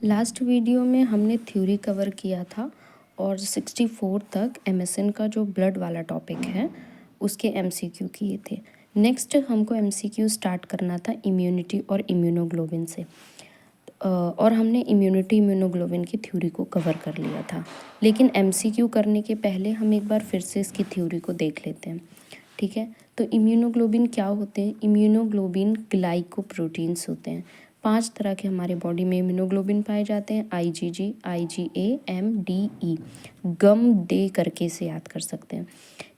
Last video में हमने theory cover किया था और 64 तक एमएसएन का जो ब्लड वाला टॉपिक है उसके एमसीक्यू किए थे। नेक्स्ट हमको एमसीक्यू स्टार्ट करना था इम्यूनिटी और इम्यूनोग्लोबिन से और हमने इम्यूनोग्लोबिन की थ्योरी को कवर कर लिया था। लेकिन एमसीक्यू करने के पहले हम एक बार फिर से इसकी थ्योरी को देख लेते हैं। ठीक है, तो इम्यूनोग्लोबिन क्या होते हैं? इम्यूनोग्लोबिन ग्लाइकोप्रोटीन्स होते हैं। 5 तरह के हमारे बॉडी में इम्यूनोग्लोबिन पाए जाते हैं। आईजीजी, आईजीए, एमडीई, गम डे करके इसे याद कर सकते हैं।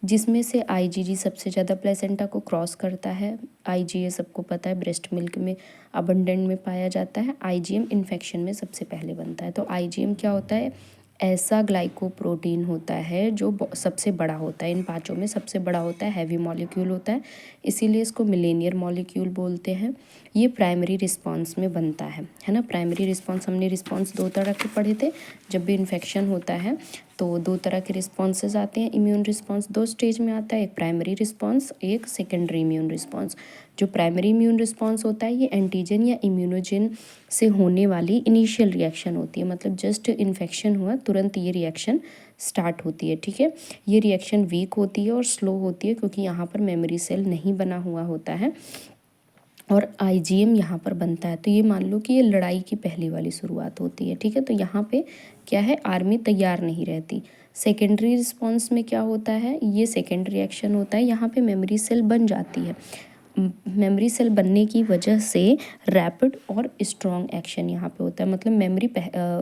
जिसमें से आईजीजी सबसे ज़्यादा प्लेसेंटा को क्रॉस करता है। आईजीए सबको पता है ब्रेस्ट मिल्क में अबंडेंट में पाया जाता है। आईजीएम इन्फेक्शन में सबसे पहले बनता है। तो आईजीएम क्या होता है? ऐसा ग्लाइकोप्रोटीन होता है जो सबसे बड़ा होता है, इन पांचों में सबसे बड़ा होता है, हैवी मॉलिक्यूल होता है, इसीलिए इसको मिलेनियर मॉलिक्यूल बोलते हैं। ये प्राइमरी रिस्पांस में बनता है ना। प्राइमरी रिस्पांस, हमने रिस्पांस 2 तरह के पढ़े थे। जब भी इन्फेक्शन होता है तो 2 तरह के रिस्पॉन्सेज आते हैं। इम्यून रिस्पॉन्स 2 स्टेज में आता है, एक प्राइमरी रिस्पॉन्स, एक सेकेंडरी इम्यून रिस्पॉन्स। जो प्राइमरी इम्यून रिस्पॉन्स होता है ये एंटीजन या इम्यूनोजन से होने वाली इनिशियल रिएक्शन होती है, मतलब जस्ट इन्फेक्शन हुआ तुरंत ये रिएक्शन स्टार्ट होती है। ठीक है, ये रिएक्शन वीक होती है और स्लो होती है क्योंकि यहाँ पर मेमोरी सेल नहीं बना हुआ होता है और आईजीएम यहाँ पर बनता है। तो ये मान लो कि ये लड़ाई की पहली वाली शुरुआत होती है। ठीक है, तो यहाँ पे क्या है, आर्मी तैयार नहीं रहती। सेकेंडरी रिस्पॉन्स में क्या होता है, ये सेकेंड रिएक्शन होता है, यहाँ पे मेमोरी सेल बन जाती है। मेमोरी सेल बनने की वजह से रैपिड और स्ट्रॉन्ग एक्शन यहाँ पे होता है, मतलब मेमोरी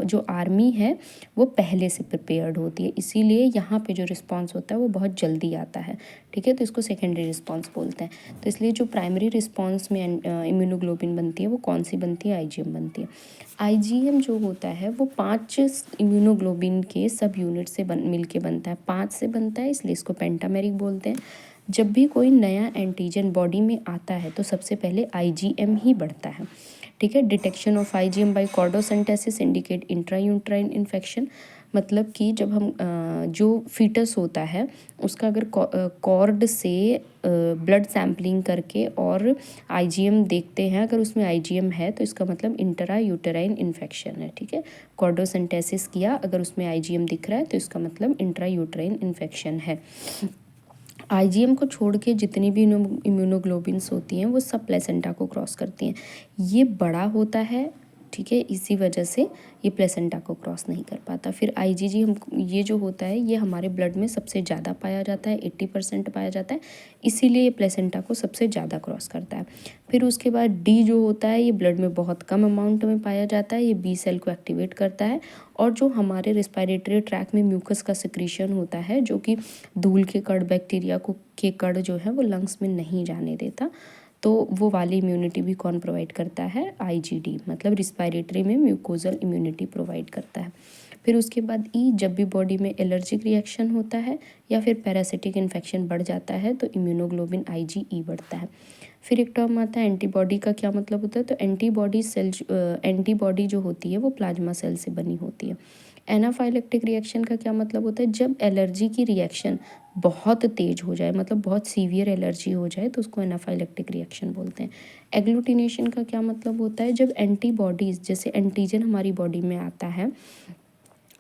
जो आर्मी है वो पहले से प्रिपेयर्ड होती है, इसीलिए यहाँ पे जो रिस्पांस होता है वो बहुत जल्दी आता है। ठीक है, तो इसको सेकेंडरी रिस्पांस बोलते हैं। तो इसलिए जो प्राइमरी रिस्पांस में इम्यूनोग्लोबिन बनती है वो कौन सी बनती है? आईजीएम बनती है। आईजीएम जो होता है वो 5 इम्यूनोग्लोबिन के सब यूनिट से मिल के बनता है, 5 से बनता है, इसलिए इसको पेंटामेरिक बोलते हैं। जब भी कोई नया एंटीजन बॉडी में आता है तो सबसे पहले आईजीएम ही बढ़ता है। ठीक है, detection of IgM by cordocentesis indicate intrauterine infection, मतलब कि जब हम जो फीटस होता है उसका अगर कॉर्ड से ब्लड सैम्पलिंग करके और आईजीएम देखते हैं, अगर उसमें आईजीएम है तो इसका मतलब इंट्रा यूटेराइन इन्फेक्शन है। ठीक है, कॉर्डोसेंटेसिस किया, अगर उसमें आईजीएम दिख रहा है तो इसका मतलब इंट्रा यूटेराइन इन्फेक्शन है। आईजीएम को छोड़ के जितनी भी इम्यूनोग्लोबिन्स होती हैं वो सब प्लेसेंटा को क्रॉस करती हैं। ये बड़ा होता है, ठीक है, इसी वजह से ये प्लेसेंटा को क्रॉस नहीं कर पाता। फिर आईजीजी हम ये जो होता है ये हमारे ब्लड में सबसे ज़्यादा पाया जाता है, 80% पाया जाता है, इसीलिए ये प्लेसेंटा को सबसे ज़्यादा क्रॉस करता है। फिर उसके बाद डी जो होता है ये ब्लड में बहुत कम अमाउंट में पाया जाता है, ये बी सेल को एक्टिवेट करता है और जो हमारे रेस्पिरेटरी ट्रैक में म्यूकस का सिक्रीशन होता है जो कि धूल के कण, बैक्टीरिया को के कण जो है वो लंग्स में नहीं जाने देता, तो वो वाली इम्यूनिटी भी कौन प्रोवाइड करता है? आईजीडी, मतलब रिस्पायरेटरी में म्यूकोजल इम्यूनिटी प्रोवाइड करता है। फिर उसके बाद ई, जब भी बॉडी में एलर्जिक रिएक्शन होता है या फिर पैरासिटिक इन्फेक्शन बढ़ जाता है तो इम्यूनोग्लोबिन आईजीई बढ़ता है। फिर एक टर्म आता है एंटीबॉडी का, क्या मतलब होता है? तो एंटीबॉडी जो होती है वो प्लाज्मा सेल से बनी होती है। एनाफाइलेक्टिक रिएक्शन का क्या मतलब होता है? जब एलर्जी की रिएक्शन बहुत तेज हो जाए, मतलब बहुत सीवियर एलर्जी हो जाए तो उसको एनाफाइलेक्टिक रिएक्शन बोलते हैं। एग्लूटिनेशन का क्या मतलब होता है? जब एंटीबॉडीज़, जैसे एंटीजन हमारी बॉडी में आता है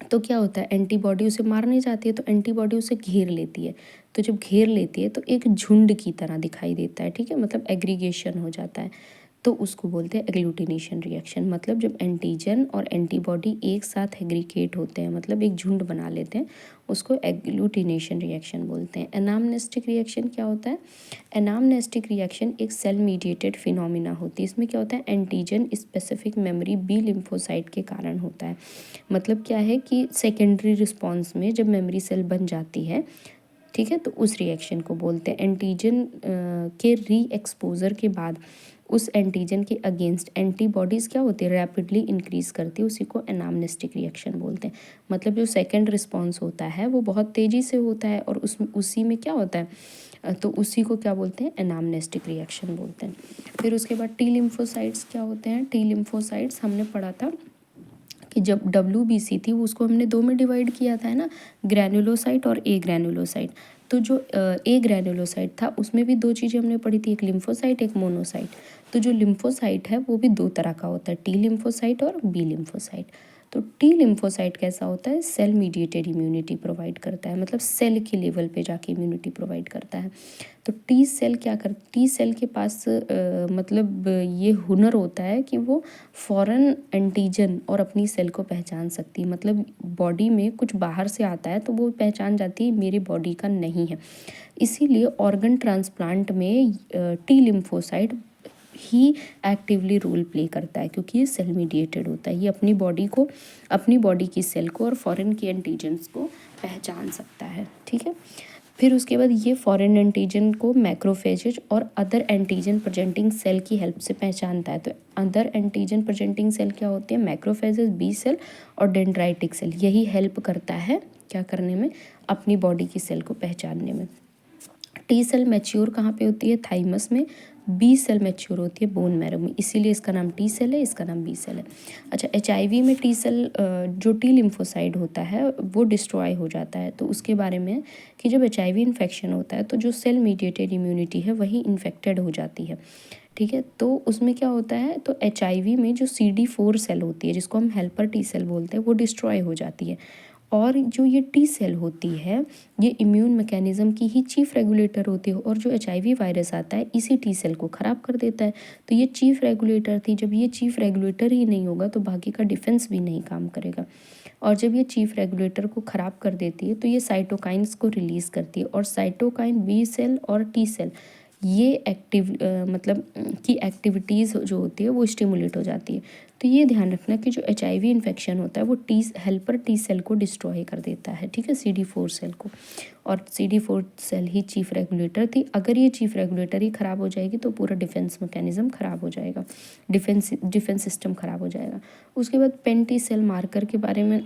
तो क्या होता है, एंटीबॉडी उसे मारने जाती है तो एंटीबॉडी उसे घेर लेती है, तो जब घेर लेती है तो एक झुंड की तरह दिखाई देता है। ठीक है, मतलब एग्रीगेशन हो जाता है, तो उसको बोलते हैं एग्लूटिनेशन रिएक्शन। मतलब जब एंटीजन और एंटीबॉडी एक साथ एग्रीगेट होते हैं, मतलब एक झुंड बना लेते हैं, उसको एग्लूटिनेशन रिएक्शन बोलते हैं। एनामनेस्टिक रिएक्शन क्या होता है? एनामनेस्टिक रिएक्शन एक सेल मीडिएटेड फिनोमिना होती है। इसमें क्या होता है, antigen specific memory B lymphocyte के कारण होता है। मतलब क्या है कि सेकेंडरी रिस्पॉन्स में जब मेमोरी सेल बन जाती है, ठीक है, तो उस रिएक्शन को बोलते हैं। एंटीजन के री एक्सपोजर के बाद उस एंटीजन के अगेंस्ट एंटीबॉडीज़ क्या होती है, रैपिडली इंक्रीज करती है, उसी को एनामनेस्टिक रिएक्शन बोलते हैं। मतलब जो सेकेंड रिस्पॉन्स होता है वो बहुत तेज़ी से होता है और उसी में क्या होता है, तो उसी को क्या बोलते हैं, एनामनेस्टिक रिएक्शन बोलते हैं। फिर उसके बाद टी लिम्फोसाइट्स क्या होते हैं? टी लिम्फोसाइट्स हमने पढ़ा था कि जब WBC थी उसको हमने 2 में डिवाइड किया था, है ना, ग्रैनुलोसाइट और ए ग्रैनुलोसाइट। तो जो ए ग्रैनुलोसाइट था उसमें भी 2 चीज़ें हमने पढ़ी थी, एक लिम्फोसाइट एक मोनोसाइट। तो जो लिम्फोसाइट है वो भी 2 तरह का होता है, टी लिम्फोसाइट और बी लिम्फोसाइट। तो टी लिम्फोसाइट कैसा होता है, सेल मीडिएटेड इम्यूनिटी प्रोवाइड करता है, मतलब सेल के लेवल पे जाके इम्यूनिटी प्रोवाइड करता है। तो टी सेल क्या कर टी सेल के पास मतलब ये हुनर होता है कि वो फॉरेन एंटीजन और अपनी सेल को पहचान सकती है, मतलब बॉडी में कुछ बाहर से आता है तो वो पहचान जाती है मेरी बॉडी का नहीं है। इसीलिए ऑर्गन ट्रांसप्लांट में टी लिम्फोसाइट ही एक्टिवली रोल प्ले करता है, क्योंकि ये सेल मीडिएटेड होता है, ये अपनी बॉडी को, अपनी बॉडी की सेल को और फॉरेन के एंटीजन्स को पहचान सकता है। ठीक है, फिर उसके बाद ये फॉरेन एंटीजन को मैक्रोफेजेज और अदर एंटीजन प्रेजेंटिंग सेल की हेल्प से पहचानता है। तो अदर एंटीजन प्रेजेंटिंग सेल क्या होती है, मैक्रोफेजेज, बी सेल और डेंड्राइटिक सेल, यही हेल्प करता है क्या करने में, अपनी बॉडी की सेल को पहचानने में। टी सेल मैच्योर कहाँ पे होती है, थाइमस में। बी सेल मैच्योर होती है बोन मैरो में, इसीलिए इसका नाम टी सेल है, इसका नाम बी सेल है। अच्छा, HIV में टी सेल जो टी लिम्फोसाइड होता है वो डिस्ट्रॉय हो जाता है। तो उसके बारे में कि जब HIV इन्फेक्शन होता है तो जो सेल मीडिएटेड इम्यूनिटी है वही इन्फेक्टेड हो जाती है। ठीक है, तो उसमें क्या होता है, तो HIV में जो CD4 सेल होती है जिसको हम हेल्पर टी सेल बोलते हैं वो डिस्ट्रॉय हो जाती है। और जो ये टी सेल होती है ये इम्यून मैकेनिज़्म की ही चीफ रेगुलेटर होती है, और जो HIV वायरस आता है इसी टी सेल को ख़राब कर देता है। तो ये चीफ रेगुलेटर थी, जब ये चीफ रेगुलेटर ही नहीं होगा तो बाकी का डिफेंस भी नहीं काम करेगा। और जब ये चीफ रेगुलेटर को ख़राब कर देती है तो ये साइटोकाइंस को रिलीज़ करती है, और साइटोकाइन बी सेल और टी सेल ये मतलब की एक्टिविटीज़ जो होती है वो स्टिमुलेट हो जाती है। तो ये ध्यान रखना कि जो HIV इन्फेक्शन होता है वो हेल्पर टी सेल को डिस्ट्रॉय कर देता है, ठीक है, CD4 सेल को। और CD4 सेल ही चीफ रेगुलेटर थी, अगर ये चीफ रेगुलेटर ही ख़राब हो जाएगी तो पूरा डिफेंस मैकेनिज्म ख़राब हो जाएगा, डिफेंस सिस्टम ख़राब हो जाएगा। उसके बाद पेंटी सेल मार्कर के बारे में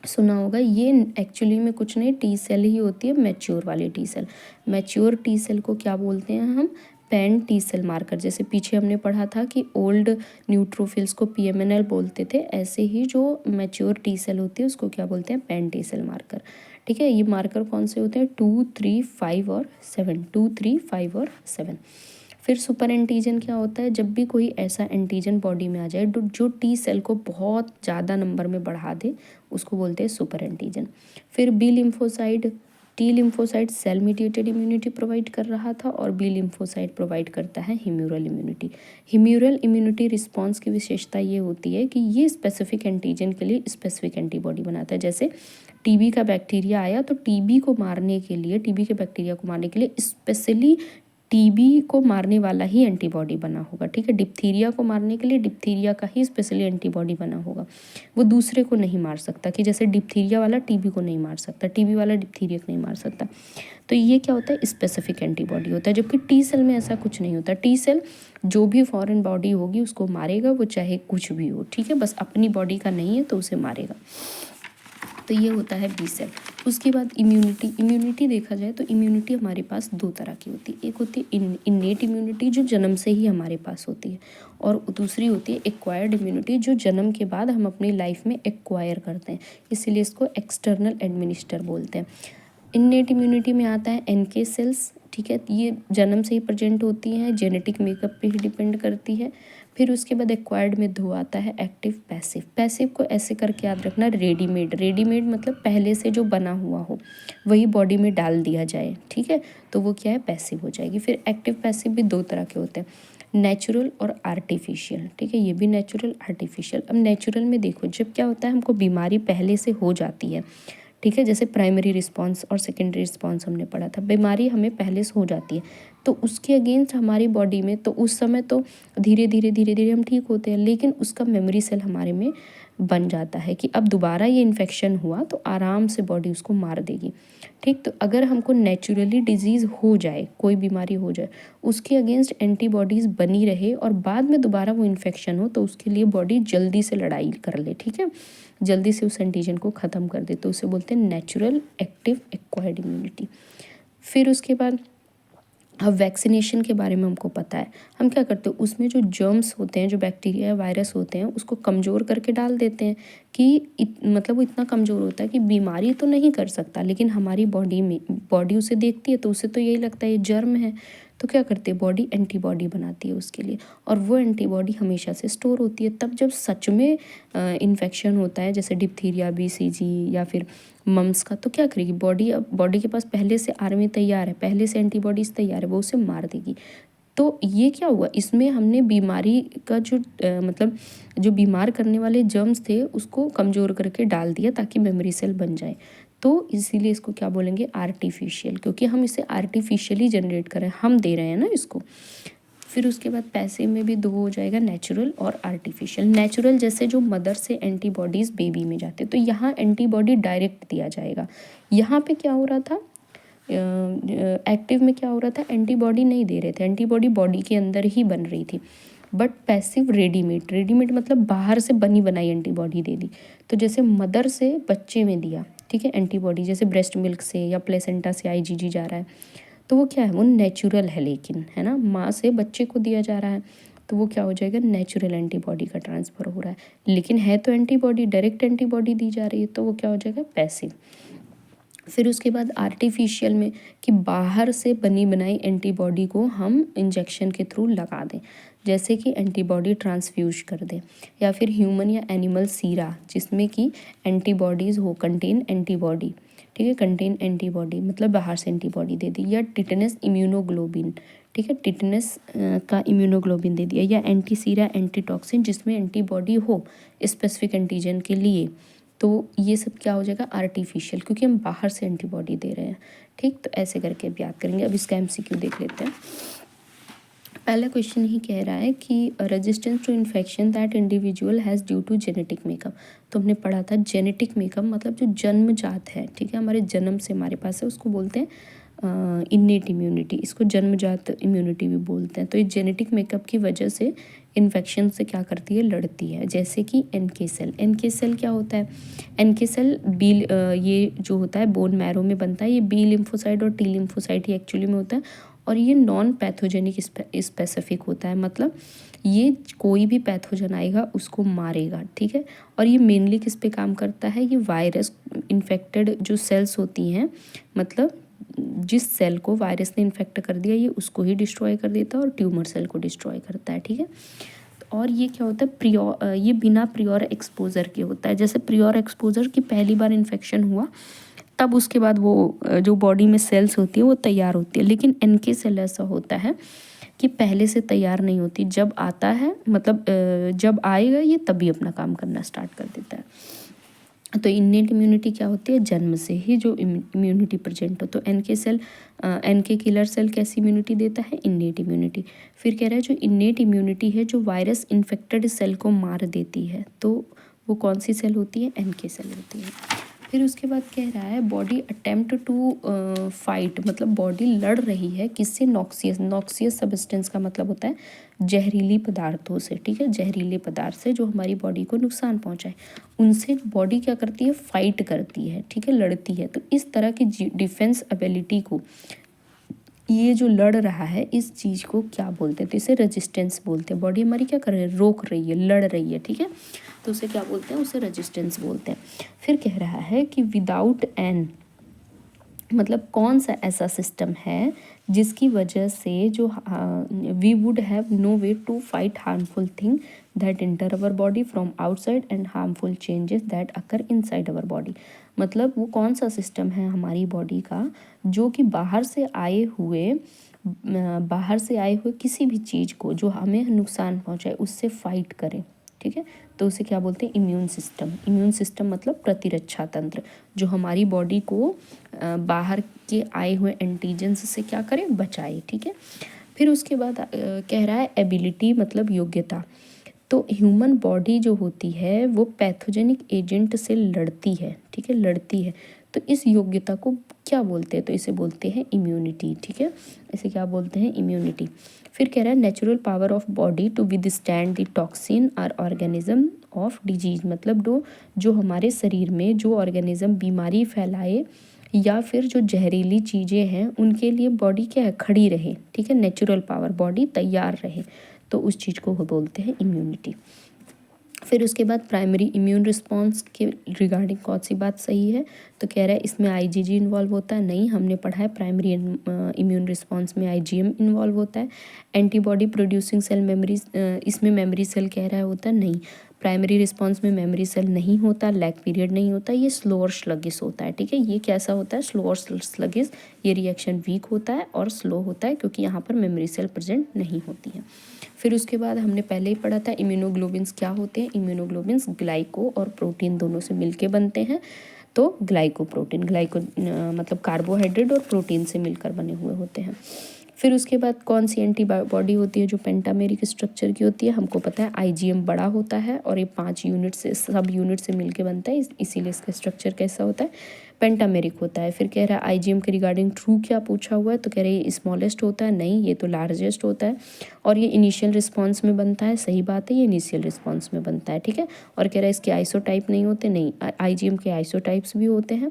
सुना होगा, ये एक्चुअली में कुछ नहीं, टी सेल ही होती है, मैच्योर वाली T cell. Mature T cell को क्या बोलते हैं हम, पैन टी सेल मार्कर। जैसे पीछे हमने पढ़ा था कि ओल्ड न्यूट्रोफिल्स को PMNL बोलते थे, ऐसे ही जो मैच्योर टी सेल होती है उसको क्या बोलते हैं, पैन टी सेल मार्कर। ठीक है, ये मार्कर कौन से होते हैं, 2, 3, 5 और 7, 2, 3, 5 और 7। फिर सुपर एंटीजन क्या होता है, जब भी कोई ऐसा एंटीजन बॉडी में आ जाए जो टी सेल को बहुत ज़्यादा नंबर में बढ़ा दे उसको बोलते हैं सुपर एंटीजन। फिर B lymphocyte, T lymphocyte cell mediated immunity provide कर रहा था और बी लिम्फोसाइड प्रोवाइड करता है humoral immunity. Humoral immunity response की विशेषता ये होती है कि ये स्पेसिफिक एंटीजन के लिए स्पेसिफिक एंटीबॉडी बनाता है। जैसे टीबी का बैक्टीरिया आया तो टीबी को मारने के लिए, टीबी के बैक्टीरिया को मारने के लिए स्पेशली टीबी को मारने वाला ही एंटीबॉडी बना होगा। ठीक है, डिप्थीरिया को मारने के लिए डिप्थीरिया का ही स्पेशली एंटीबॉडी बना होगा, वो दूसरे को नहीं मार सकता, कि जैसे डिप्थीरिया वाला टीबी को नहीं मार सकता, टीबी वाला डिप्थीरिया को नहीं मार सकता। तो ये क्या होता है, स्पेसिफिक एंटीबॉडी होता है। जबकि टी सेल में ऐसा कुछ नहीं होता, टी सेल जो भी फॉरेन बॉडी होगी उसको मारेगा, वो चाहे कुछ भी हो। ठीक है, बस अपनी बॉडी का नहीं है तो उसे मारेगा। तो ये होता है बी सेल। उसके बाद इम्यूनिटी देखा जाए तो इम्यूनिटी हमारे पास 2 तरह की होती है, एक होती है इन्नेट इम्यूनिटी जो जन्म से ही हमारे पास होती है, और दूसरी होती है एक्वायर्ड इम्यूनिटी जो जन्म के बाद हम अपनी लाइफ में एक्वायर करते हैं, इसीलिए इसको एक्सटर्नल एडमिनिस्टर बोलते हैं। इन्नेट इम्यूनिटी में आता है NK सेल्स, ठीक है, ये जन्म से ही प्रेजेंट होती हैं, जेनेटिक मेकअप पे ही डिपेंड करती है। फिर उसके बाद एक्वायर्ड में 2 आता है, एक्टिव पैसिव। पैसिव को ऐसे करके याद रखना, रेडीमेड मतलब पहले से जो बना हुआ हो वही बॉडी में डाल दिया जाए, ठीक है, तो वो क्या है, पैसिव हो जाएगी। फिर एक्टिव पैसिव भी 2 तरह के होते हैं, नेचुरल और आर्टिफिशियल। ठीक है, ये भी नेचुरल आर्टिफिशियल। अब नेचुरल में देखो, जब क्या होता है, हमको बीमारी पहले से हो जाती है, ठीक है, जैसे प्राइमरी रिस्पांस और सेकेंडरी रिस्पांस हमने पढ़ा था, बीमारी हमें पहले से हो जाती है तो उसके अगेंस्ट हमारी बॉडी में, तो उस समय तो धीरे धीरे हम ठीक होते हैं, लेकिन उसका मेमोरी सेल हमारे में बन जाता है कि अब दोबारा ये इन्फेक्शन हुआ तो आराम से बॉडी उसको मार देगी। ठीक, तो अगर हमको नेचुरली डिजीज़ हो जाए, कोई बीमारी हो जाए, उसके अगेंस्ट एंटीबॉडीज़ बनी रहे और बाद में दोबारा वो इन्फेक्शन हो तो उसके लिए बॉडी जल्दी से लड़ाई कर ले, ठीक है, जल्दी से उस एंटीजन को ख़त्म कर दे, तो उसे बोलते हैं नेचुरल एक्टिव एक्वायर्ड इम्यूनिटी। फिर उसके बाद अब वैक्सीनेशन के बारे में हमको पता है, हम क्या करते हैं, उसमें जो जर्म्स होते हैं, जो बैक्टीरिया या वायरस होते हैं, उसको कमज़ोर करके डाल देते हैं कि मतलब वो इतना कमज़ोर होता है कि बीमारी तो नहीं कर सकता, लेकिन हमारी बॉडी उसे देखती है तो उसे तो यही लगता है ये जर्म है, तो क्या करती है बॉडी एंटीबॉडी बनाती है उसके लिए, और वो एंटीबॉडी हमेशा से स्टोर होती है। तब जब सच में इन्फेक्शन होता है जैसे डिप्थीरिया, BCG या फिर मम्स का, तो क्या करेगी बॉडी, अब बॉडी के पास पहले से आर्मी तैयार है, पहले से एंटीबॉडीज़ तैयार है, वो उसे मार देगी। तो ये क्या हुआ, इसमें हमने बीमारी का जो मतलब जो बीमार करने वाले जर्म्स थे उसको कमज़ोर करके डाल दिया ताकि मेमोरी सेल बन जाए। तो इसीलिए इसको क्या बोलेंगे, आर्टिफिशियल, क्योंकि हम इसे आर्टिफिशियली जनरेट कर रहे हैं, हम दे रहे हैं ना इसको। फिर उसके बाद पैसे में भी दो हो जाएगा, नेचुरल और आर्टिफिशियल। नेचुरल जैसे जो मदर से एंटीबॉडीज़ बेबी में जाते, तो यहाँ एंटीबॉडी डायरेक्ट दिया जाएगा। यहाँ पे क्या हो रहा था, एक्टिव में क्या हो रहा था, एंटीबॉडी नहीं दे रहे थे, एंटीबॉडी बॉडी के अंदर ही बन रही थी। बट पैसिव रेडीमेड, रेडीमेड मतलब बाहर से बनी बनाई एंटीबॉडी दे दी। तो जैसे मदर से बच्चे में दिया, ठीक है, एंटीबॉडी जैसे ब्रेस्ट मिल्क से या प्लेसेंटा से IgG जा रहा है, तो वो क्या है, वो नेचुरल है, लेकिन है ना, माँ से बच्चे को दिया जा रहा है, तो वो क्या हो जाएगा, नेचुरल एंटीबॉडी का ट्रांसफ़र हो रहा है। लेकिन है तो एंटीबॉडी, डायरेक्ट एंटीबॉडी दी जा रही है, तो वो क्या हो जाएगा, पैसिव। फिर उसके बाद आर्टिफिशियल में कि बाहर से बनी बनाई एंटीबॉडी को हम इंजेक्शन के थ्रू लगा दें, जैसे कि एंटीबॉडी ट्रांसफ्यूज कर दें, या फिर ह्यूमन या एनिमल सीरा जिसमें कि एंटीबॉडीज़ हो, कंटेन एंटीबॉडी, ठीक है, कंटेन एंटीबॉडी मतलब बाहर से एंटीबॉडी दे दी, या टिटनस इम्यूनोग्लोबिन, ठीक है, टिटनस का इम्यूनोग्लोबिन दे दिया, या एंटीसीरा एंटीटॉक्सिन जिसमें एंटीबॉडी हो स्पेसिफिक एंटीजन के लिए। तो ये सब क्या हो जाएगा, आर्टिफिशियल, क्योंकि हम बाहर से एंटीबॉडी दे रहे हैं। ठीक, तो ऐसे करके अब याद करेंगे। अब इसका MCQ देख लेते हैं। पहला क्वेश्चन ही कह रहा है कि resistance to infection that individual has due to genetic makeup. तो हमने पढ़ा था जेनेटिक मेकअप मतलब जो जन्मजात है, ठीक है, हमारे जन्म से हमारे पास है, उसको बोलते हैं इन्नेट इम्यूनिटी, इसको जन्मजात इम्यूनिटी भी बोलते हैं। तो ये जेनेटिक मेकअप की वजह से इन्फेक्शन से क्या करती है, लड़ती है। जैसे कि NK सेल, NK सेल क्या होता है, NK सेल बी, ये जो होता है बोन मैरो में बनता है, ये B लिम्फोसाइट और T लिम्फोसाइट ही एक्चुअली में होता है, और ये नॉन पैथोजेनिक स्पेसिफिक होता है, मतलब ये कोई भी पैथोजन आएगा उसको मारेगा, ठीक है। और ये मेनली किस पे काम करता है, ये वायरस इन्फेक्टेड जो सेल्स होती हैं, मतलब जिस सेल को वायरस ने इन्फेक्ट कर दिया ये उसको ही डिस्ट्रॉय कर देता है और ट्यूमर सेल को डिस्ट्रॉय करता है, ठीक है। और ये क्या होता है, ये बिना प्रियोर एक्सपोजर के होता है। जैसे प्रियोर एक्सपोजर की पहली बार इन्फेक्शन हुआ तब उसके बाद वो जो बॉडी में सेल्स होती है वो तैयार होती है, लेकिन NK सेल ऐसा होता है कि पहले से तैयार नहीं होती, जब आता है मतलब जब आएगा ये तभी अपना काम करना स्टार्ट कर देता है। तो इन्नेट इम्यूनिटी क्या होती है, जन्म से ही जो इम्यूनिटी प्रेजेंट हो। तो NK cell, NK killer cell कैसी इम्यूनिटी देता है, इन्नेट इम्यूनिटी। फिर कह रहा है जो इन्नेट इम्यूनिटी है जो वायरस इन्फेक्टेड सेल को मार देती है, तो वो कौन सी सेल होती है, NK सेल होती है। फिर उसके बाद कह रहा है बॉडी अटेम्प्ट टू फाइट, मतलब बॉडी लड़ रही है किससे, नॉक्सियस, नॉक्सियस सब्सटेंस का मतलब होता है जहरीली पदार्थों से, ठीक है, जहरीले पदार्थ से जो हमारी बॉडी को नुकसान पहुंचाए, उनसे बॉडी क्या करती है, फाइट करती है, ठीक है, लड़ती है। तो इस तरह की डिफेंस एबिलिटी को, ये जो लड़ रहा है इस चीज़ को क्या बोलते हैं, तो इसे रेजिस्टेंस बोलते हैं। बॉडी हमारी क्या कर रही है, रोक रही है, लड़ रही है, ठीक है, तो उसे क्या बोलते हैं, उसे रेजिस्टेंस बोलते हैं। फिर कह रहा है कि विदाउट एन, मतलब कौन सा ऐसा सिस्टम है जिसकी वजह से जो we would have no way to fight harmful thing that enter our body from outside and harmful changes that occur inside our body. मतलब वो कौन सा सिस्टम है हमारी बॉडी का जो कि बाहर से आए हुए किसी भी चीज़ को जो हमें नुकसान पहुंचाए उससे फाइट करे, ठीक है। तो उसे क्या बोलते हैं, इम्यून सिस्टम। इम्यून सिस्टम मतलब प्रतिरक्षा तंत्र, जो हमारी बॉडी को बाहर के आए हुए एंटीजेंस से क्या करे, बचाए, ठीक है। फिर उसके बाद कह रहा है एबिलिटी मतलब योग्यता। तो ह्यूमन बॉडी जो होती है वो पैथोजेनिक एजेंट से लड़ती है, ठीक है, लड़ती है। तो इस योग्यता को क्या बोलते हैं, तो इसे बोलते हैं इम्यूनिटी, ठीक है, इसे क्या बोलते हैं, इम्यूनिटी। फिर कह रहा है natural power of body to withstand the toxin और ऑर्गेनिज्म ऑफ डिजीज, मतलब जो हमारे शरीर में जो ऑर्गेनिज्म बीमारी फैलाए या फिर जो जहरीली चीज़ें हैं उनके लिए बॉडी क्या है, खड़ी रहे, ठीक है, नेचुरल पावर, बॉडी तैयार रहे, तो उस चीज़ को वो बोलते हैं इम्यूनिटी। फिर उसके बाद प्राइमरी इम्यून रिस्पॉन्स के रिगार्डिंग कौन सी बात सही है, तो कह रहा है इसमें आईजीजी इन्वॉल्व होता है। नहीं, हमने पढ़ा है प्राइमरी इम्यून रिस्पॉन्स में आईजीएम इन्वॉल्व होता है। एंटीबॉडी प्रोड्यूसिंग सेल मेमोरी, इसमें मेमोरी सेल कह रहा है होता है। नहीं, प्राइमरी रिस्पॉन्स में मेमोरी सेल नहीं होता, लैग पीरियड नहीं होता, ये स्लो और स्लगिश होता है। ठीक है, ये कैसा होता है, स्लो और स्लगिश। ये रिएक्शन वीक होता है और स्लो होता है क्योंकि यहाँ पर मेमोरी सेल प्रेजेंट नहीं होती है। फिर उसके बाद हमने पहले ही पढ़ा था इम्यूनोग्लोबिन्स क्या होते हैं। इम्यूनोग्लोबिन्स ग्लाइको और प्रोटीन दोनों से मिलके बनते हैं। तो ग्लाइको मतलब कार्बोहाइड्रेट और प्रोटीन से मिलकर बने हुए होते हैं। फिर उसके बाद कौन सी एंटीबॉडी होती है जो पेंटामेरिक स्ट्रक्चर की होती है, हमको पता है आईजीएम बड़ा होता है और ये 5 यूनिट से सब यूनिट से मिलके बनता है, इसीलिए इसका स्ट्रक्चर कैसा होता है, पेंटामेरिक होता है। फिर कह रहा है आईजीएम के रिगार्डिंग ट्रू क्या पूछा हुआ है, तो कह रहे हैं ये स्मॉलेस्ट होता है। नहीं, ये तो लार्जेस्ट होता है और ये इनिशियल रिस्पॉन्स में बनता है। सही बात है, ये इनिशियल रिस्पॉन्स में बनता है। ठीक है, और कह रहा है इसके आइसोटाइप नहीं होते। नहीं, आईजीएम के आइसोटाइप्स भी होते हैं।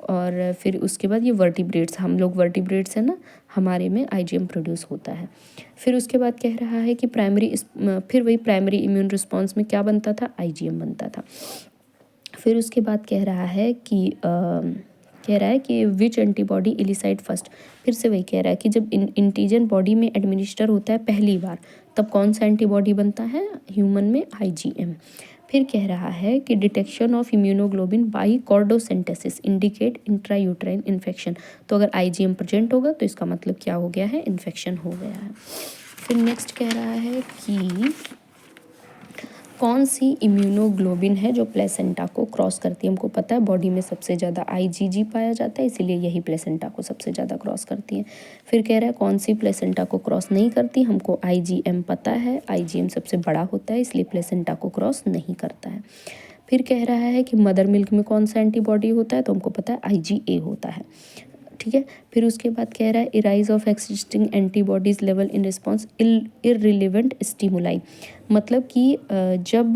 और फिर उसके बाद ये वर्टिब्रेट्स, हम लोग वर्टिब्रेट्स है ना, हमारे में आईजीएम प्रोड्यूस होता है। फिर उसके बाद कह रहा है कि फिर वही प्राइमरी इम्यून रिस्पॉन्स में क्या बनता था, आईजीएम बनता था। फिर उसके बाद कह रहा है कि विच एंटीबॉडी इलिसाइट फर्स्ट। फिर से वही कह रहा है कि जब इंटीजन बॉडी में एडमिनिस्टर होता है पहली बार, तब कौन सा एंटीबॉडी बनता है, ह्यूमन में आईजीएम। फिर कह रहा है कि detection of immunoglobulin by cordocentesis indicate intrauterine infection. तो अगर आईजीएम प्रेजेंट होगा तो इसका मतलब क्या हो गया है, इन्फेक्शन हो गया है। फिर नेक्स्ट कह रहा है कि कौन सी इम्यूनोग्लोबिन है जो प्लेसेंटा को क्रॉस करती है। हमको पता है बॉडी में सबसे ज़्यादा आईजीजी पाया जाता है, इसीलिए यही प्लेसेंटा को सबसे ज़्यादा क्रॉस करती है। फिर कह रहा है कौन सी प्लेसेंटा को क्रॉस नहीं करती, हमको आईजीएम पता है, आईजीएम सबसे बड़ा होता है इसलिए प्लेसेंटा को क्रॉस नहीं करता है। फिर कह रहा है कि मदर मिल्क में कौन सा एंटीबॉडी होता है, तो हमको पता है आईजीए होता है। ठीक है, फिर उसके बाद कह रहा है a rise of existing antibodies level in response irrelevant stimuli. मतलब कि जब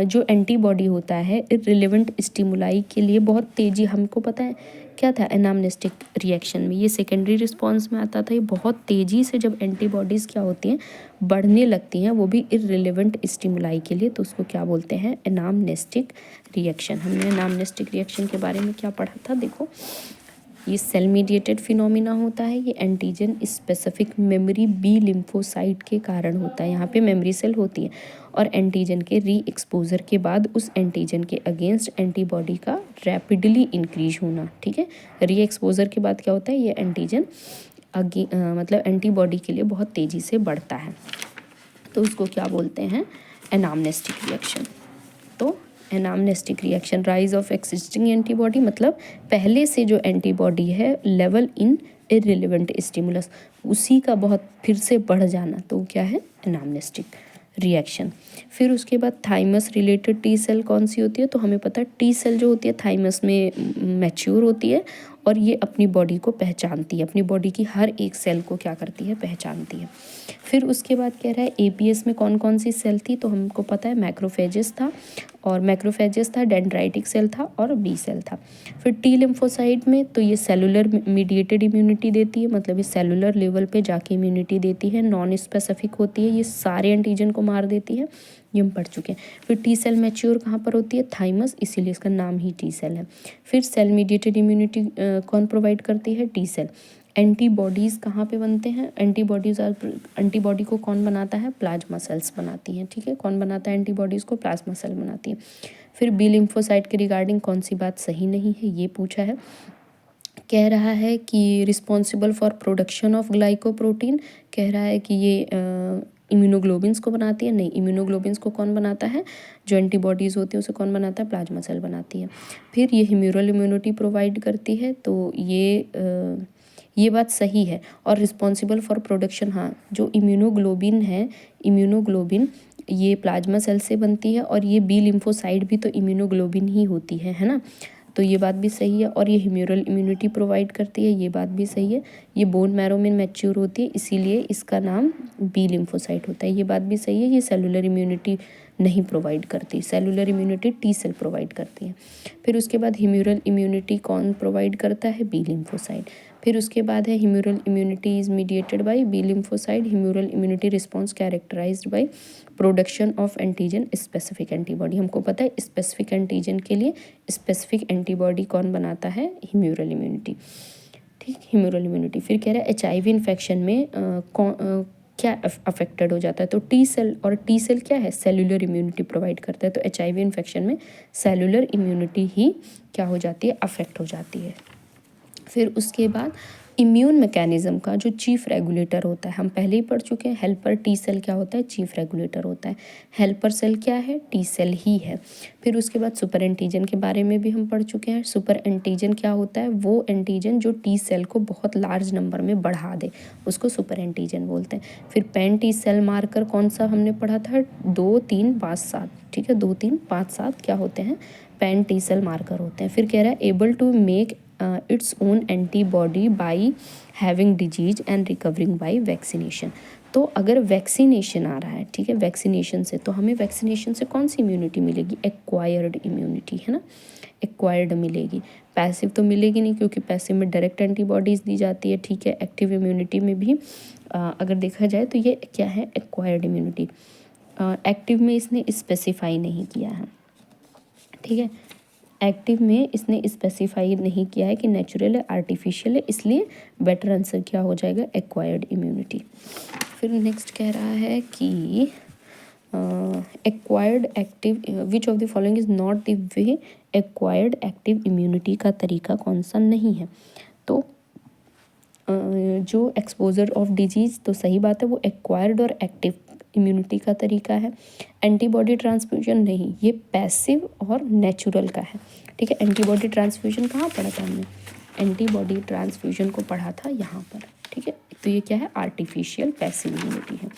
जो एंटीबॉडी होता है इररिलेवेंट स्टिमुलाई के लिए बहुत तेज़ी, हमको पता है क्या था एनामनेस्टिक रिएक्शन में, ये सेकेंडरी रिस्पॉन्स में आता था। ये बहुत तेज़ी से जब एंटीबॉडीज़ क्या होती हैं, बढ़ने लगती हैं, वो भी इररिलेवेंट स्टिमुलाई के लिए, तो उसको क्या बोलते हैं, एनामनेस्टिक रिएक्शन। हमने एनामनेस्टिक रिएक्शन के बारे में क्या पढ़ा था, देखो ये सेल मीडिएटेड फिनोमिना होता है। ये antigen specific memory B lymphocyte के कारण होता है। यहाँ पे मेमोरी सेल होती है और एंटीजन के री एक्सपोजर के बाद उस एंटीजन के अगेंस्ट एंटीबॉडी का रैपिडली इंक्रीज होना। ठीक है, री एक्सपोजर के बाद क्या होता है, ये एंटीजन मतलब एंटीबॉडी के लिए बहुत तेज़ी से बढ़ता है, तो उसको क्या बोलते हैं, एनामनेस्टिक रिएक्शन। तो anamnestic reaction, rise of existing antibody, मतलब पहले से जो एंटीबॉडी है लेवल इन इररिलेवेंट स्टिमुलस, उसी का बहुत फिर से बढ़ जाना, तो क्या है, एनामनेस्टिक रिएक्शन। फिर उसके बाद थाइमस रिलेटेड टी सेल कौन सी होती है, तो हमें पता है टी सेल जो होती है थाइमस में मैच्योर होती है और ये अपनी बॉडी को पहचानती है, अपनी बॉडी की हर एक सेल को क्या करती है, पहचानती है। फिर उसके बाद कह रहा है एपीएस में कौन कौन सी सेल थी, तो हमको पता है मैक्रोफेजेस था, डेंड्राइटिक सेल था और बी सेल था। फिर टी लिम्फोसाइट में तो ये सेलुलर मीडिएटेड इम्यूनिटी देती है, मतलब ये सेलुलर लेवल पे जाके इम्यूनिटी देती है, नॉन स्पेसिफिक होती है, ये सारे एंटीजन को मार देती है, ये हम पढ़ चुके हैं। फिर टी सेल मैच्योर कहाँ पर होती है, थाइमस, इसीलिए इसका नाम ही टी सेल है। फिर सेल मीडिएटेड इम्यूनिटी कौन प्रोवाइड करती है, टी सेल। एंटीबॉडीज़ कहाँ पे बनते हैं, एंटीबॉडी को कौन बनाता है, प्लाज्मा सेल्स बनाती हैं। ठीक है, कौन बनाता है एंटीबॉडीज़ को, प्लाज्मा सेल बनाती है। फिर बी लिम्फोसाइट के रिगार्डिंग कौन सी बात सही नहीं है, ये पूछा है। कह रहा है कि responsible for production of glycoprotein, कह रहा है कि ये इम्यूनोग्लोबिन्स को बनाती है। नहीं, इम्यूनोग्लोबिन्स को कौन बनाता है, जो एंटीबॉडीज़ होती है उसे कौन बनाता है, प्लाज्मा सेल बनाती है। फिर ये ह्यूमरल इम्यूनिटी प्रोवाइड करती है, तो ये बात सही है। और रिस्पॉन्सिबल फॉर प्रोडक्शन, हाँ, जो इम्यूनोग्लोबिन ये प्लाज्मा सेल से बनती है और ये बी लिम्फोसाइट भी तो इम्यूनोग्लोबिन ही होती है ना, तो ये बात भी सही है। और ये ह्यूमरल इम्यूनिटी प्रोवाइड करती है, ये बात भी सही है। ये बोन मैरो में मैच्योर होती है, इसीलिए इसका नाम बी लिम्फोसाइट होता है, ये बात भी सही है। ये सेलुलर इम्यूनिटी नहीं प्रोवाइड करती, cellular immunity T cell provide करती है। फिर उसके बाद ह्यूमरल इम्यूनिटी कौन प्रोवाइड करता है, बी लिम्फोसाइट। फिर उसके बाद है humoral immunity is mediated by B lymphocyte. Humoral immunity response characterised by production of antigen specific antibody. हमको पता है स्पेसिफिक एंटीजन के लिए स्पेसिफिक एंटीबॉडी कौन बनाता है, ह्यूमरल इम्यूनिटी। ठीक, ह्यूमरल इम्यूनिटी। फिर कह रहा है HIV इन्फेक्शन में क्या अफेक्टेड हो जाता है, तो टी सेल, और टी सेल क्या है, सेलुलर इम्यूनिटी प्रोवाइड करता है। तो HIV इन्फेक्शन में सेलुलर इम्यूनिटी ही क्या हो जाती है, अफेक्ट हो जाती है। फिर उसके बाद इम्यून मैकेनिज्म का जो चीफ रेगुलेटर होता है, हम पहले ही पढ़ चुके हैं, हेल्पर टी सेल क्या होता है, चीफ रेगुलेटर होता है। हेल्पर सेल क्या है, टी सेल ही है। फिर उसके बाद सुपर एंटीजन के बारे में भी हम पढ़ चुके हैं। सुपर एंटीजन क्या होता है, वो एंटीजन जो टी सेल को बहुत लार्ज नंबर में बढ़ा दे, उसको सुपर एंटीजन बोलते हैं। फिर पैन टी सेल मार्कर कौन सा हमने पढ़ा था, 2, 3, 5, 7, ठीक है, 2, 3, 5, 7 क्या होते हैं, पैन टी सेल मार्कर होते हैं। फिर कह रहा है able to make its own antibody by having disease and recovering by vaccination. तो अगर वैक्सीनेशन आ रहा है, ठीक है, वैक्सीनेशन से, तो हमें वैक्सीनेशन से कौन सी इम्यूनिटी मिलेगी, एक्वायर्ड इम्यूनिटी, है ना, एक्वायर्ड मिलेगी। पैसिव तो मिलेगी नहीं, क्योंकि पैसिव में डायरेक्ट एंटीबॉडीज़ दी जाती है, ठीक है। एक्टिव इम्यूनिटी में भी अगर देखा जाए तो ये क्या है, एक्वायर्ड इम्यूनिटी। एक्टिव में इसने स्पेसिफाई नहीं किया है, ठीक है, एक्टिव में इसने स्पेसिफाई नहीं किया है कि नेचुरल है, आर्टिफिशियल है, इसलिए बेटर आंसर क्या हो जाएगा, एक्वायर्ड इम्यूनिटी। फिर नेक्स्ट कह रहा है कि acquired active, which of the following is not the way acquired active immunity का तरीका कौन सा नहीं है। तो जो एक्सपोजर ऑफ डिजीज़, तो सही बात है, वो एक्वायर्ड और एक्टिव इम्यूनिटी का तरीका है। एंटीबॉडी ट्रांसफ्यूजन नहीं, ये पैसिव और नेचुरल का है, ठीक है। एंटीबॉडी ट्रांसफ्यूजन कहाँ पढ़ा था हमने, एंटीबॉडी ट्रांसफ्यूजन को पढ़ा था यहाँ पर, ठीक है। तो ये क्या है, आर्टिफिशियल पैसिव इम्यूनिटी है।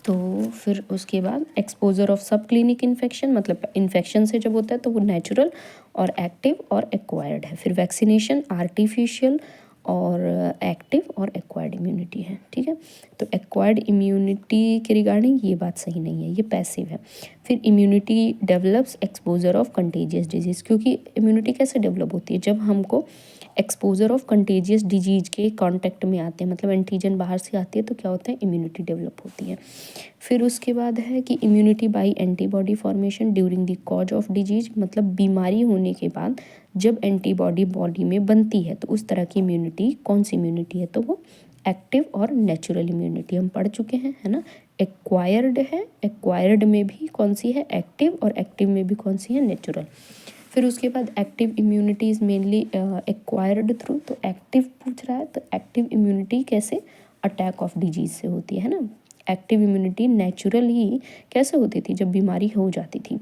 तो फिर उसके बाद एक्सपोजर ऑफ सब क्लिनिक इन्फेक्शन, मतलब इन्फेक्शन से जब होता है तो वो नेचुरल और एक्टिव और एक्वायर्ड है। फिर वैक्सीनेशन आर्टिफिशियल और एक्टिव और एक्वायर्ड इम्यूनिटी है, ठीक है। तो एक्वायर्ड इम्यूनिटी के रिगार्डिंग ये बात सही नहीं है, ये पैसिव है। फिर immunity develops exposure of contagious disease, क्योंकि इम्यूनिटी कैसे डेवलप होती है, जब हमको एक्सपोजर ऑफ कंटेजियस डिजीज के कांटेक्ट में आते हैं, मतलब एंटीजन बाहर से आती है, तो क्या होता है, इम्यूनिटी डेवलप होती है। फिर उसके बाद है कि immunity bye antibody formation during the cause of disease, मतलब बीमारी होने के बाद जब एंटीबॉडी बॉडी में बनती है, तो उस तरह की इम्यूनिटी कौन सी इम्यूनिटी है, तो वो एक्टिव और नेचुरल इम्यूनिटी हम पढ़ चुके हैं, है ना। एक्वायर्ड है, एक्वायर्ड में भी कौन सी है, एक्टिव, और एक्टिव में भी कौन सी है, नेचुरल। फिर उसके बाद active immunity is mainly acquired through, तो एक्टिव पूछ रहा है, तो एक्टिव इम्यूनिटी कैसे, अटैक ऑफ डिजीज से होती है ना। एक्टिव इम्यूनिटी नेचुरल ही कैसे होती थी, जब बीमारी हो जाती थी।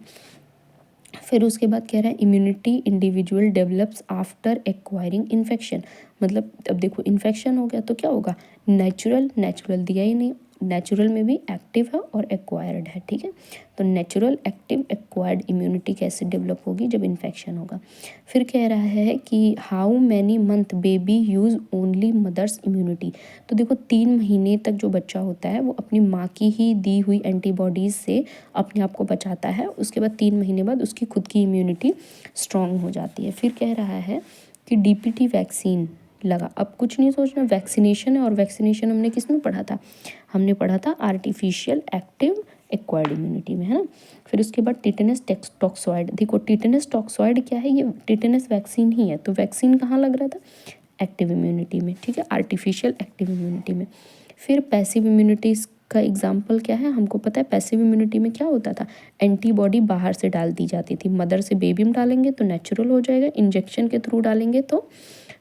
फिर उसके बाद कह रहा है immunity individual develops after acquiring infection, मतलब अब देखो इन्फेक्शन हो गया तो क्या होगा, नेचुरल, नेचुरल दिया ही नहीं, नेचुरल में भी एक्टिव है और एक्वायर्ड है, ठीक है। तो नेचुरल, एक्टिव, एक्वायर्ड इम्यूनिटी कैसे डेवलप होगी, जब इन्फेक्शन होगा। फिर कह रहा है कि how many month baby use only mother's immunity, तो देखो 3 महीने तक जो बच्चा होता है वो अपनी माँ की ही दी हुई एंटीबॉडीज़ से अपने आप को बचाता है, उसके बाद 3 महीने बाद उसकी खुद की इम्यूनिटी स्ट्रॉन्ग हो जाती है। फिर कह रहा है कि DPT वैक्सीन लगा, अब कुछ नहीं सोचना, वैक्सीनेशन है, और वैक्सीनेशन हमने किस में पढ़ा था, हमने पढ़ा था आर्टिफिशियल एक्टिव एक्वायर्ड इम्यूनिटी में, है ना। फिर उसके बाद टिटेनस टॉक्सॉइड, देखो टिटेनस टॉक्सॉइड क्या है, ये टिटेनस वैक्सीन ही है, तो वैक्सीन कहाँ लग रहा था, एक्टिव इम्यूनिटी में, ठीक है, आर्टिफिशियल एक्टिव इम्यूनिटी में। फिर पैसिव इम्यूनिटी का एग्जाम्पल क्या है, हमको पता है पैसिव इम्यूनिटी में क्या होता था, एंटीबॉडी बाहर से डाल दी जाती थी, मदर से बेबी में डालेंगे तो नेचुरल हो जाएगा, इंजेक्शन के थ्रू डालेंगे तो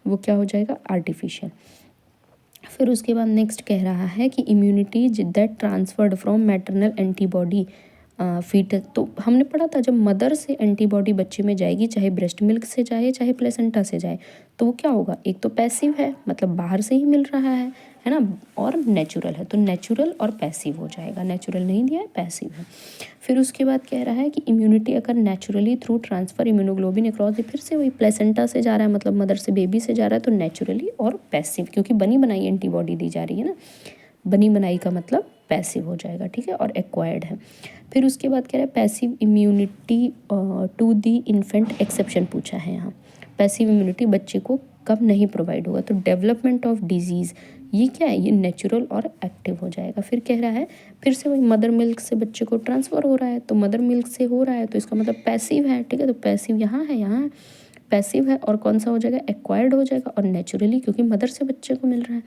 वो क्या हो जाएगा, आर्टिफिशियल। फिर उसके बाद नेक्स्ट कह रहा है कि immunity that transferred from maternal antibody feet, तो हमने पढ़ा था जब मदर से एंटीबॉडी बच्चे में जाएगी, चाहे ब्रेस्ट मिल्क से जाए चाहे प्लेसेंटा से जाए, तो वो क्या होगा, एक तो पैसिव है, मतलब बाहर से ही मिल रहा है ना, और नेचुरल है, तो नेचुरल और पैसिव हो जाएगा, नेचुरल नहीं दिया है, पैसिव है। फिर उसके बाद कह रहा है कि इम्यूनिटी अगर naturally through transfer immunoglobulin across the, फिर से वही प्लेसेंटा से जा रहा है, मतलब मदर से बेबी से जा रहा है, तो नेचुरली और पैसिव, क्योंकि बनी बनाई एंटीबॉडी दी जा रही है ना, बनी बनाई का मतलब पैसिव हो जाएगा, ठीक है, और एक्वायर्ड है। फिर उसके बाद कह रहा है passive immunity to the infant exception पूछा है यहाँ, पैसिव इम्यूनिटी बच्चे को कब नहीं प्रोवाइड होगा। तो डेवलपमेंट ऑफ डिजीज़ ये क्या है, ये नेचुरल और एक्टिव हो जाएगा। फिर कह रहा है फिर से वही मदर मिल्क से बच्चे को ट्रांसफ़र हो रहा है, तो मदर मिल्क से हो रहा है तो इसका मतलब पैसिव है, ठीक है। तो पैसिव यहाँ है, यहाँ है, पैसिव है, और कौन सा हो जाएगा, एक्वायर्ड हो जाएगा, और नेचुरली क्योंकि मदर से बच्चे को मिल रहा है।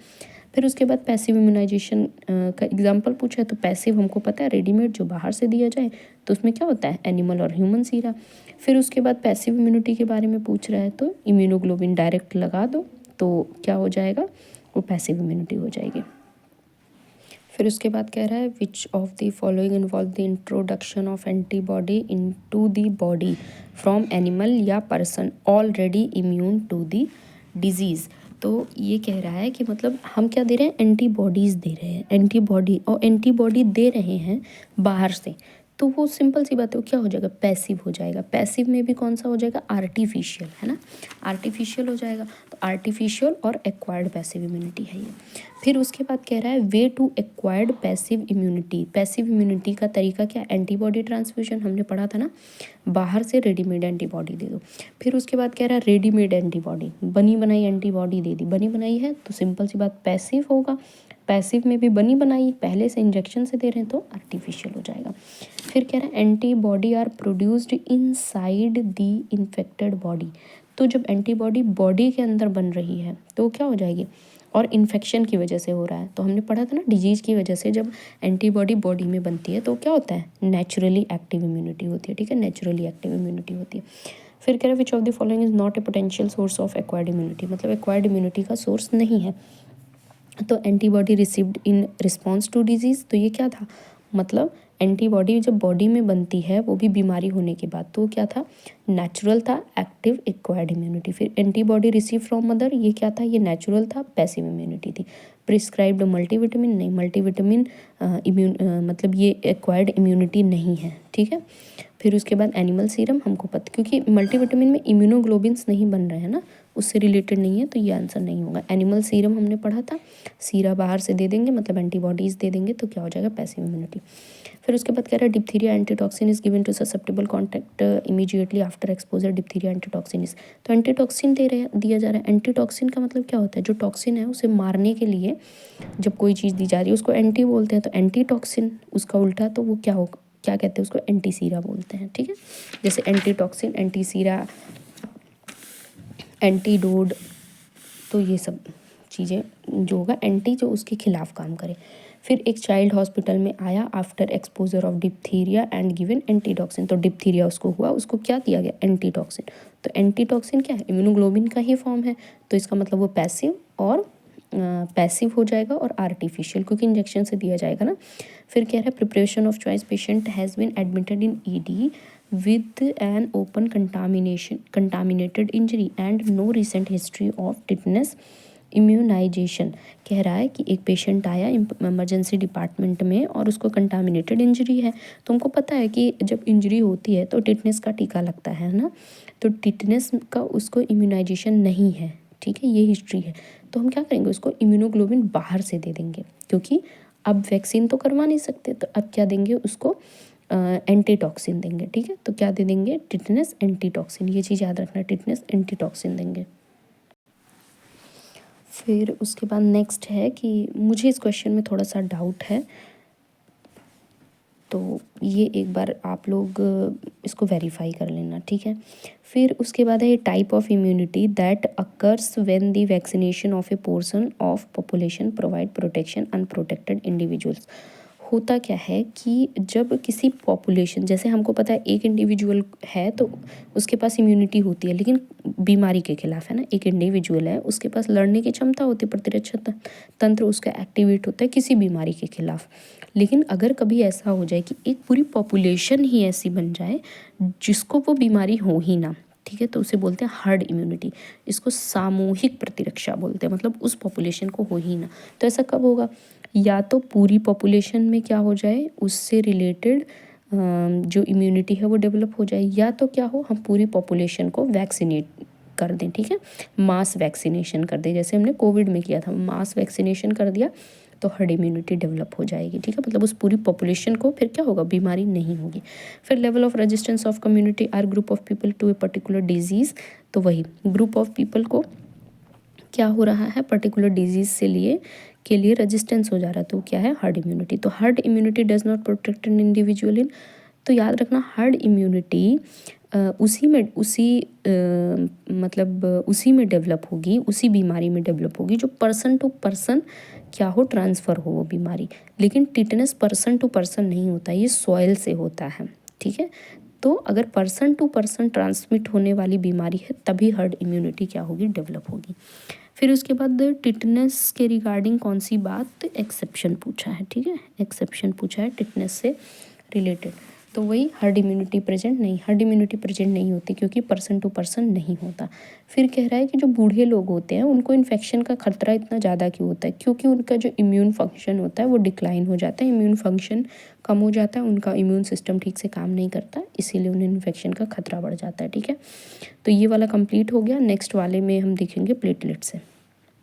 फिर उसके बाद पैसिव इम्यूनाइजेशन का एग्जांपल पूछा है, तो पैसिव हमको पता है रेडीमेड जो बाहर से दिया जाए, तो उसमें क्या होता है, एनिमल और ह्यूमन सीरा। फिर उसके बाद पैसिव इम्यूनिटी के बारे में पूछ रहा है, तो इम्यूनोग्लोबिन डायरेक्ट लगा दो तो क्या हो जाएगा, वो पैसिव इम्यूनिटी हो जाएगी। फिर उसके बाद कह रहा है which of the following involve the introduction of antibody into the body from animal या person already immune to the disease. तो ये कह रहा है कि मतलब हम क्या दे रहे हैं, एंटीबॉडीज़ दे रहे हैं, एंटीबॉडी, और एंटीबॉडी दे रहे हैं बाहर से, तो वो सिंपल सी बात है, वो क्या हो जाएगा, पैसिव हो जाएगा। पैसिव में भी कौन सा हो जाएगा, आर्टिफिशियल, है ना, आर्टिफिशियल हो जाएगा। तो आर्टिफिशियल और एक्वायर्ड पैसिव इम्यूनिटी है ये। फिर उसके बाद कह रहा है way to acquired passive immunity. Passive immunity का तरीका क्या, एंटीबॉडी ट्रांसफ्यूजन, हमने पढ़ा था ना, बाहर से रेडीमेड एंटीबॉडी दे दो। फिर उसके बाद कह रहा है रेडीमेड एंटीबॉडी, बनी बनाई एंटीबॉडी दे दी, बनी बनाई है तो सिंपल सी बात पैसिव होगा। पैसिव में भी बनी बनाई पहले से इंजेक्शन से दे रहे हैं तो आर्टिफिशियल हो जाएगा। फिर कह रहा है antibody are produced inside the infected body. तो जब एंटीबॉडी बॉडी के अंदर बन रही है तो क्या हो जाएगी, और इन्फेक्शन की वजह से हो रहा है, तो हमने पढ़ा था ना डिजीज़ की वजह से जब एंटीबॉडी बॉडी में बनती है तो क्या होता है, नेचुरली एक्टिव इम्यूनिटी होती है, ठीक है, नेचुरली एक्टिव इम्यूनिटी होती है। फिर कह रहा है which of the following is not a potential source of acquired immunity, मतलब एक्वायर्ड इम्यूनिटी का सोर्स नहीं है। तो antibody received in response to disease, तो ये क्या था, मतलब एंटीबॉडी जब बॉडी में बनती है वो भी बीमारी होने के बाद, तो क्या था, नेचुरल था, एक्टिव एक्वायर्ड इम्यूनिटी। फिर एंटीबॉडी रिसीव फ्रॉम मदर, ये क्या था, ये नेचुरल था, पैसिव इम्यूनिटी थी। प्रिस्क्राइब्ड मल्टीविटामिन, नहीं, मल्टीविटामिन मतलब ये एक्वायर्ड इम्यूनिटी नहीं है, ठीक है। फिर उसके बाद एनिमल सीरम, हमको पता क्योंकि मल्टीविटामिन में इम्यूनोग्लोबिन्स नहीं बन रहे हैं ना, उससे रिलेटेड नहीं है, तो ये आंसर नहीं होगा। एनिमल सीरम हमने पढ़ा था, सीरा बाहर से दे देंगे मतलब एंटीबॉडीज़ दे देंगे तो क्या हो जाएगा, पैसिव इम्यूनिटी। फिर उसके बाद कह रहा है diphtheria antitoxin is given to susceptible contact immediately after exposure, diphtheria antitoxin is, तो एंटीटॉक्सिन दिया जा रहा है। एंटीटॉक्सिन का मतलब क्या होता है, जो टॉक्सिन है उसे मारने के लिए जब कोई चीज़ दी जा रही है उसको एंटी बोलते हैं, तो एंटीटॉक्सिन उसका उल्टा, तो वो क्या होगा, क्या कहते हैं उसको, एंटीसीरा बोलते हैं, ठीक है। जैसे एंटीटॉक्सिन, एंटीसीरा, एंटीडोड, तो ये सब चीज़ें जो होगा एंटी, जो उसके खिलाफ काम करे। फिर एक चाइल्ड हॉस्पिटल में आया after exposure of diphtheria and given antitoxin, तो डिप्थीरिया उसको हुआ, उसको क्या दिया गया, एंटीटॉक्सिन। तो एंटीटॉक्सिन क्या है, इम्यूनोग्लोबिन का ही फॉर्म है, तो इसका मतलब वो पैसिव और पैसिव हो जाएगा और आर्टिफिशियल क्योंकि इंजेक्शन से दिया जाएगा ना। फिर कह रहा है preparation of choice, patient has been admitted in ED with an open contaminated injury and no recent history of tetanus immunization. कह रहा है कि एक पेशेंट आया इमरजेंसी डिपार्टमेंट में और उसको कंटामिनेटेड इंजरी है, तो हमको पता है कि जब इंजरी होती है तो टिटनेस का टीका लगता है ना, तो टिटनेस का उसको इम्यूनाइजेशन नहीं है, ठीक है, ये हिस्ट्री है। तो हम क्या करेंगे, उसको इम्यूनोग्लोबिन बाहर से दे देंगे क्योंकि अब वैक्सीन तो करवा नहीं सकते, तो अब क्या देंगे उसको, एंटीटॉक्सिन देंगे, ठीक है। तो क्या दे देंगे, टिटनेस एंटीटॉक्सिन, ये चीज़ याद रखना, टिटनेस एंटीटॉक्सिन देंगे। फिर उसके बाद नेक्स्ट है कि मुझे इस क्वेश्चन में थोड़ा सा डाउट है, तो ये एक बार आप लोग इसको वेरीफाई कर लेना, ठीक है। फिर उसके बाद है type of immunity that occurs when the vaccination of A portion of population provide protection unprotected individuals. होता क्या है कि जब किसी पॉपुलेशन, जैसे हमको पता है एक इंडिविजुअल है तो उसके पास इम्यूनिटी होती है लेकिन बीमारी के खिलाफ, है ना, एक इंडिविजुअल है उसके पास लड़ने की क्षमता होती है, प्रतिरक्षा तंत्र उसका एक्टिवेट होता है किसी बीमारी के खिलाफ। लेकिन अगर कभी ऐसा हो जाए कि एक पूरी पॉपुलेशन ही ऐसी बन जाए जिसको वो बीमारी हो ही ना, ठीक है, तो उसे बोलते हैं हर्ड इम्यूनिटी, इसको सामूहिक प्रतिरक्षा बोलते हैं, मतलब उस पॉपुलेशन को हो ही ना। तो ऐसा कब होगा, या तो पूरी पॉपुलेशन में क्या हो जाए, उससे रिलेटेड जो इम्यूनिटी है वो डेवलप हो जाए, या तो क्या हो, हम पूरी पॉपुलेशन को वैक्सीनेट कर दें, ठीक है, मास वैक्सीनेशन कर दें, जैसे हमने कोविड में किया था, मास वैक्सीनेशन कर दिया तो हर्ड इम्यूनिटी डेवलप हो जाएगी, ठीक है, मतलब उस पूरी पॉपुलेशन को फिर क्या होगा, बीमारी नहीं होगी। फिर level of resistance of community or group of people to a particular disease, तो वही ग्रुप ऑफ पीपल को क्या हो रहा है, पर्टिकुलर डिजीज से लिए रेजिस्टेंस हो जा रहा है, तो क्या है, हर्ड इम्यूनिटी। तो herd immunity does not protect an individual in, तो याद रखना हर्ड इम्यूनिटी उसी में डेवलप होगी, उसी बीमारी में डेवलप होगी जो पर्सन टू पर्सन क्या हो, ट्रांसफ़र हो वो बीमारी। लेकिन टिटनेस पर्सन टू पर्सन नहीं होता, ये सॉइल से होता है, ठीक है। तो अगर पर्सन टू पर्सन ट्रांसमिट होने वाली बीमारी है तभी हर्ड इम्यूनिटी क्या होगी, डेवलप होगी। फिर उसके बाद टिटनेस के रिगार्डिंग कौन सी बात, एक्सेप्शन पूछा है, ठीक है, एक्सेप्शन पूछा है टिटनेस से रिलेटेड। तो वही हर्ड इम्यूनिटी प्रेजेंट नहीं, हर्ड इम्यूनिटी प्रेजेंट नहीं होती क्योंकि पर्सन टू पर्सन नहीं होता। फिर कह रहा है कि जो बूढ़े लोग होते हैं उनको इन्फेक्शन का खतरा इतना ज़्यादा क्यों होता है, क्योंकि उनका जो इम्यून फंक्शन होता है वो डिक्लाइन हो जाता है, इम्यून फंक्शन कम हो जाता है, उनका इम्यून सिस्टम ठीक से काम नहीं करता, इसीलिए उन्हें इन्फेक्शन का खतरा बढ़ जाता है, ठीक है। तो ये वाला कंप्लीट हो गया। नेक्स्ट वाले में हम देखेंगे प्लेटलेट से।